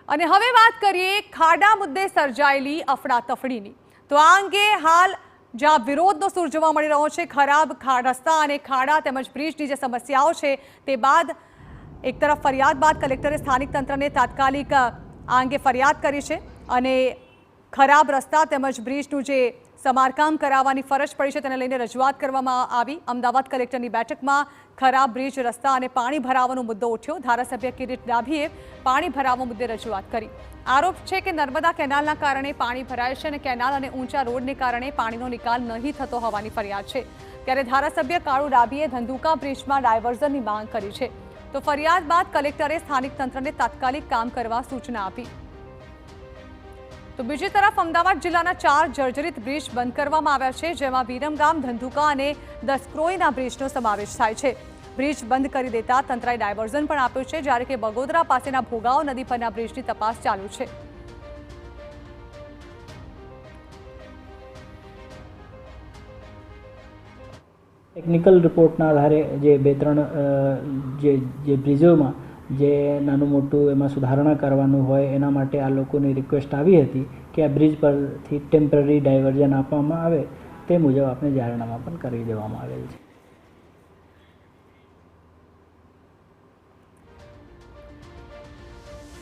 અને હવે વાત કરીએ ખાડા મુદ્દે સર્જાયેલી અફડાતફડીની। તો આ અંગે હાલ જ્યાં વિરોધનો સૂર જોવા મળી રહ્યો છે, ખરાબ રસ્તા અને ખાડા તેમજ બ્રિજની જે સમસ્યાઓ છે તે બાદ એક તરફ ફરિયાદ બાદ કલેક્ટરે સ્થાનિક તંત્રને તાત્કાલિક આ અંગે ફરિયાદ કરી છે અને ખરાબ રસ્તા તેમજ બ્રિજનું જે સમારકામ કરાવવાની ફરજ પડી છે તેને લઈને રજૂઆત કરવામાં આવી। અમદાવાદ કલેક્ટરની બેઠકમાં ખરાબ બ્રિજ રસ્તા અને પાણી ભરાવાનો મુદ્દો ઉઠ્યો। ધારાસભ્ય કિરીટ ડાભીએ પાણી ભરાવા મુદ્દે રજૂઆત કરી। આરોપ છે કે નર્મદા કેનાલના કારણે પાણી ભરાય છે અને કેનાલ અને ઊંચા રોડને કારણે પાણીનો નિકાલ નહીં થતો હોવાની ફરિયાદ છે। ત્યારે ધારાસભ્ય કાળુ ડાભીએ ધંધુકા બ્રિજમાં ડાયવર્ઝનની માંગ કરી છે। તો ફરિયાદ બાદ કલેક્ટરે સ્થાનિક તંત્રને તાત્કાલિક કામ કરવા સૂચના આપી। તો બીજી તરફ અમદાવાદ જિલ્લાના 4 જર્જરિત બ્રિજ બંધ કરવામાં આવ્યા છે, જેમાં વિરમગામ, ધંધુકા અને દસક્રોઈના બ્રિજનો સમાવેશ થાય છે। બ્રિજ બંધ કરી દેતા તંત્રએ ડાયવર્ઝન પણ આપ્યું છે, જ્યારે કે બગોદરા પાસેના ભોગાવો નદી પરના બ્રિજની તપાસ ચાલુ છે। ટેકનિકલ રિપોર્ટના આધારે જે 2-3 જે બ્રિજોમાં જે નાનું મોટું એમાં સુધારણા કરવાનું હોય એના માટે આ લોકોની રિક્વેસ્ટ આવી હતી કે આ બ્રિજ પરથી ટેમ્પરરી ડાયવર્ઝન આપવામાં આવે, તે મુજબ આપણે જાહેરનામા પણ કરી દેવામાં આવેલ છે।